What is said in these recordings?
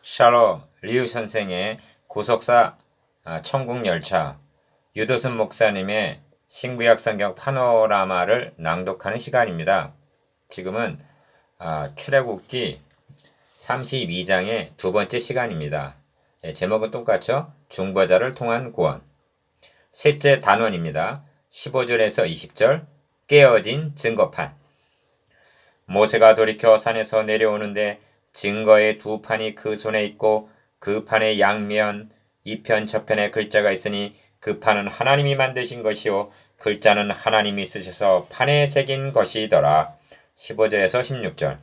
샬로 리우 선생의 고속사 천국열차, 유도순 목사님의 신구약 성경 파노라마를 낭독하는 시간입니다. 지금은 출애굽기 32장의 두 번째 시간입니다. 제목은 똑같죠? 중보자를 통한 구원. 셋째 단원입니다. 15절에서 20절, 깨어진 증거판. 모세가 돌이켜 산에서 내려오는데 증거의 두 판이 그 손에 있고 그 판의 양면 이편 저편에 글자가 있으니 그 판은 하나님이 만드신 것이요 글자는 하나님이 쓰셔서 판에 새긴 것이더라. 15절에서 16절.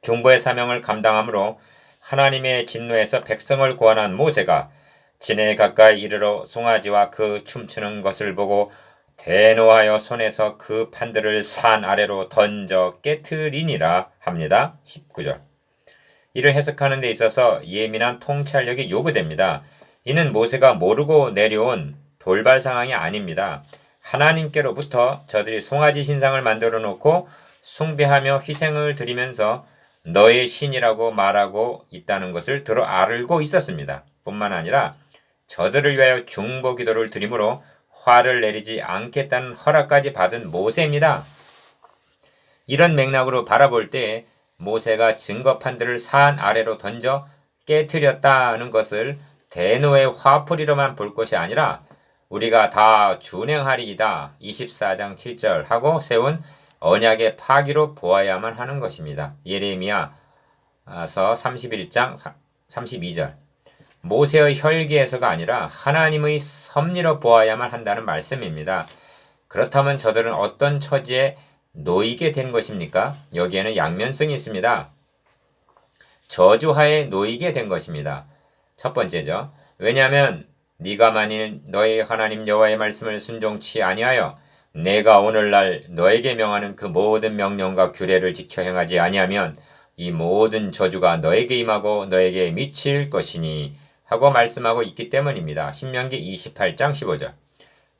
중보의 사명을 감당함으로 하나님의 진노에서 백성을 구원한 모세가 진에 가까이 이르러 송아지와 그 춤추는 것을 보고 대노하여 손에서 그 판들을 산 아래로 던져 깨트리니라 합니다. 19절. 이를 해석하는 데 있어서 예민한 통찰력이 요구됩니다. 이는 모세가 모르고 내려온 돌발 상황이 아닙니다. 하나님께로부터 저들이 송아지 신상을 만들어 놓고 숭배하며 희생을 드리면서 너의 신이라고 말하고 있다는 것을 들어 알고 있었습니다. 뿐만 아니라 저들을 위하여 중보 기도를 드림으로 화를 내리지 않겠다는 허락까지 받은 모세입니다. 이런 맥락으로 바라볼 때 모세가 증거판들을 산 아래로 던져 깨트렸다는 것을 대노의 화풀이로만 볼 것이 아니라 우리가 다 준행하리이다 24장 7절 하고 세운 언약의 파기로 보아야만 하는 것입니다. 예레미야서 31장 32절. 모세의 혈기에서가 아니라 하나님의 섭리로 보아야만 한다는 말씀입니다. 그렇다면 저들은 어떤 처지에 놓이게 된 것입니까? 여기에는 양면성이 있습니다. 저주하에 놓이게 된 것입니다. 첫 번째죠. 왜냐하면 네가 만일 너의 하나님 여호와의 말씀을 순종치 아니하여 내가 오늘날 너에게 명하는 그 모든 명령과 규례를 지켜 행하지 아니하면 이 모든 저주가 너에게 임하고 너에게 미칠 것이니 하고 말씀하고 있기 때문입니다. 신명기 28장 15절.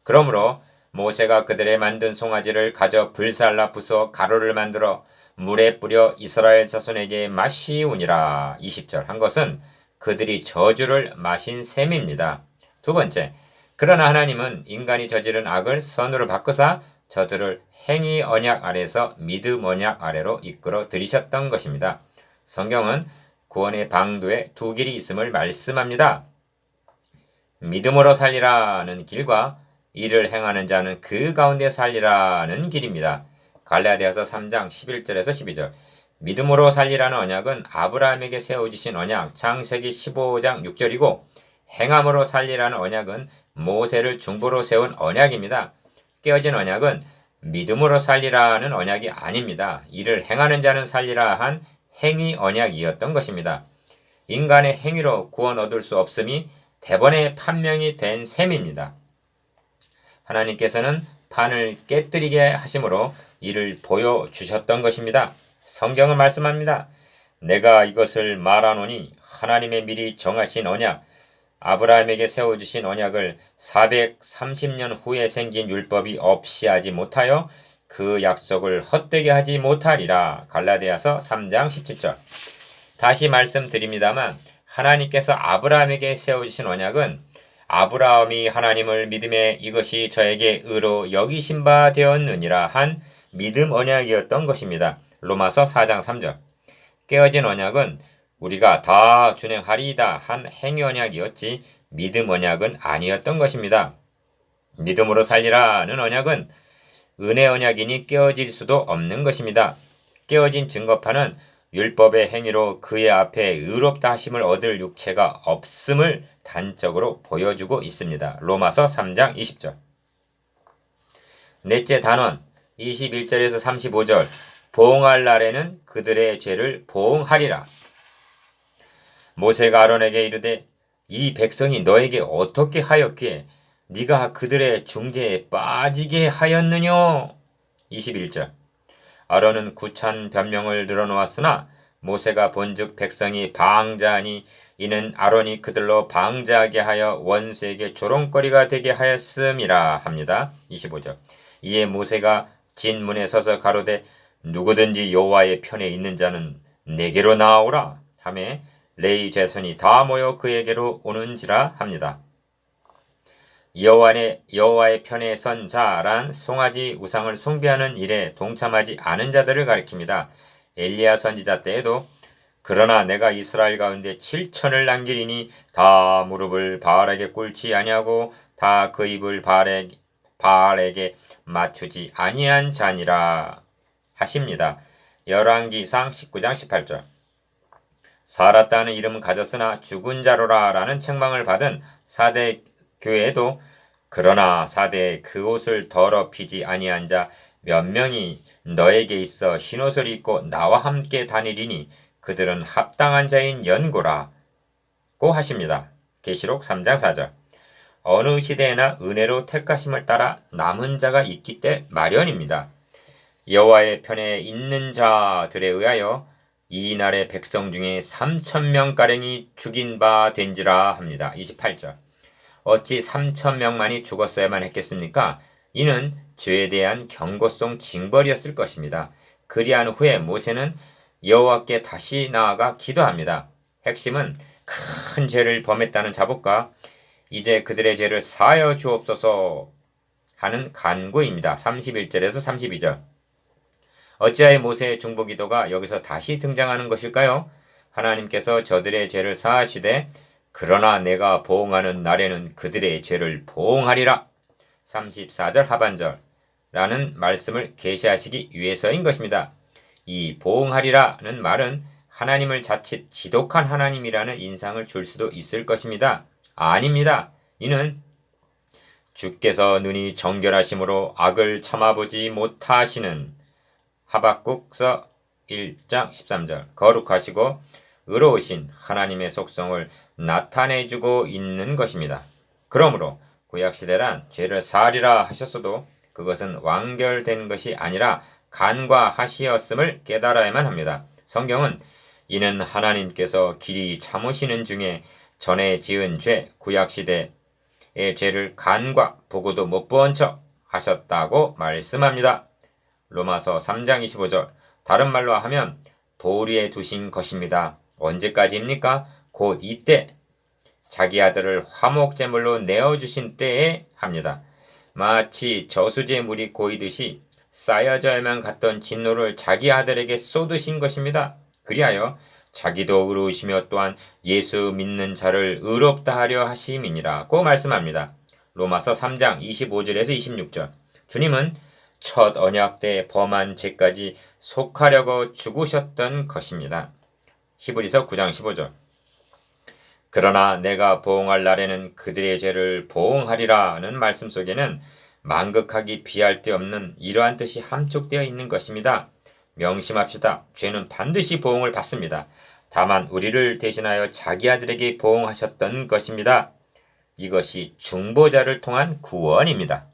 그러므로 모세가 그들의 만든 송아지를 가져 불살라 부숴 가루를 만들어 물에 뿌려 이스라엘 자손에게 마시우니라 20절 한 것은 그들이 저주를 마신 셈입니다. 두 번째, 그러나 하나님은 인간이 저지른 악을 선으로 바꾸사 저들을 행위 언약 아래서 믿음 언약 아래로 이끌어 들이셨던 것입니다. 성경은 구원의 방도에 두 길이 있음을 말씀합니다. 믿음으로 살리라는 길과 이를 행하는 자는 그 가운데 살리라는 길입니다. 갈라디아서 3장 11절에서 12절. 믿음으로 살리라는 언약은 아브라함에게 세워주신 언약 창세기 15장 6절이고 행함으로 살리라는 언약은 모세를 중보로 세운 언약입니다. 깨어진 언약은 믿음으로 살리라는 언약이 아닙니다. 이를 행하는 자는 살리라 한 행위 언약이었던 것입니다. 인간의 행위로 구원 얻을 수 없음이 대번에 판명이 된 셈입니다. 하나님께서는 판을 깨뜨리게 하심으로 이를 보여주셨던 것입니다. 성경은 말씀합니다. 내가 이것을 말하노니 하나님의 미리 정하신 언약, 아브라함에게 세워주신 언약을 430년 후에 생긴 율법이 없이 하지 못하여 그 약속을 헛되게 하지 못하리라. 갈라디아서 3장 17절. 다시 말씀드립니다만 하나님께서 아브라함에게 세워주신 언약은 아브라함이 하나님을 믿음에 이것이 저에게 의로 여기신 바 되었느니라 한 믿음 언약이었던 것입니다. 로마서 4장 3절. 깨어진 언약은 우리가 다 준행하리이다 한 행위 언약이었지 믿음 언약은 아니었던 것입니다. 믿음으로 살리라는 언약은 은혜 언약이니 깨어질 수도 없는 것입니다. 깨어진 증거판은 율법의 행위로 그의 앞에 의롭다 하심을 얻을 육체가 없음을 단적으로 보여주고 있습니다. 로마서 3장 20절. 넷째 단원 21절에서 35절. 보응할 날에는 그들의 죄를 보응하리라. 모세가 아론에게 이르되 이 백성이 너에게 어떻게 하였기에 네가 그들의 중재에 빠지게 하였느뇨? 21절. 아론은 구찬 변명을 늘어놓았으나 모세가 본즉 백성이 방자하니 이는 아론이 그들로 방자하게 하여 원수에게 조롱거리가 되게 하였음이라 합니다. 25절. 이에 모세가 진문에 서서 가로되 누구든지 여호와의 편에 있는 자는 내게로 나오라 하매 레위 자손이 다 모여 그에게로 오는지라 합니다. 여호와의 편에 선 자란 송아지 우상을 숭배하는 일에 동참하지 않은 자들을 가리킵니다. 엘리야 선지자 때에도 그러나 내가 이스라엘 가운데 7천을 남기리니 다 무릎을 바알에게 꿇지 아니하고 다 그 입을 바알에게 맞추지 아니한 자니라 하십니다. 열왕기상 19장 18절. 살았다는 이름은 가졌으나 죽은 자로라 라는 책망을 받은 사대 교회에도 그러나 사대에 그 옷을 더럽히지 아니한 자 몇 명이 너에게 있어 흰옷을 입고 나와 함께 다니리니 그들은 합당한 자인 연고라고 하십니다. 계시록 3장 4절. 어느 시대에나 은혜로 택하심을 따라 남은 자가 있기 때 마련입니다. 여호와의 편에 있는 자들에 의하여 이날의 백성 중에 3,000명가량이 죽인 바 된지라 합니다. 28절. 어찌 3,000명만이 죽었어야만 했겠습니까? 이는 죄에 대한 경고성 징벌이었을 것입니다. 그리한 후에 모세는 여호와께 다시 나아가 기도합니다. 핵심은 큰 죄를 범했다는 자복과 이제 그들의 죄를 사하여 주옵소서 하는 간구입니다. 31절에서 32절. 어찌하여 모세의 중보기도가 여기서 다시 등장하는 것일까요? 하나님께서 저들의 죄를 사하시되 그러나 내가 보응하는 날에는 그들의 죄를 보응하리라. 34절 하반절 라는 말씀을 계시하시기 위해서인 것입니다. 이 보응하리라는 말은 하나님을 자칫 지독한 하나님이라는 인상을 줄 수도 있을 것입니다. 아닙니다. 이는 주께서 눈이 정결하심으로 악을 참아보지 못하시는 하박국서 1장 13절 거룩하시고 의로우신 하나님의 속성을 나타내주고 있는 것입니다. 그러므로 구약시대란 죄를 사하리라 하셨어도 그것은 완결된 것이 아니라 간과하시었음을 깨달아야만 합니다. 성경은 이는 하나님께서 길이 참으시는 중에 전에 지은 죄, 구약시대의 죄를 간과 보고도 못 본 척 하셨다고 말씀합니다. 로마서 3장 25절. 다른 말로 하면 보리에 두신 것입니다. 언제까지입니까? 곧 이때 자기 아들을 화목제물로 내어주신 때에 합니다. 마치 저수지에 물이 고이듯이 쌓여져야만 갔던 진노를 자기 아들에게 쏟으신 것입니다. 그리하여 자기도 의로우시며 또한 예수 믿는 자를 의롭다 하려 하심이니라고 말씀합니다. 로마서 3장 25절에서 26절. 주님은 첫 언약 때 범한 죄까지 속하려고 죽으셨던 것입니다. 히브리서 9장 15절. 그러나 내가 보응할 날에는 그들의 죄를 보응하리라는 말씀 속에는 만극하기 비할 데 없는 이러한 뜻이 함축되어 있는 것입니다. 명심합시다. 죄는 반드시 보응을 받습니다. 다만 우리를 대신하여 자기 아들에게 보응하셨던 것입니다. 이것이 중보자를 통한 구원입니다.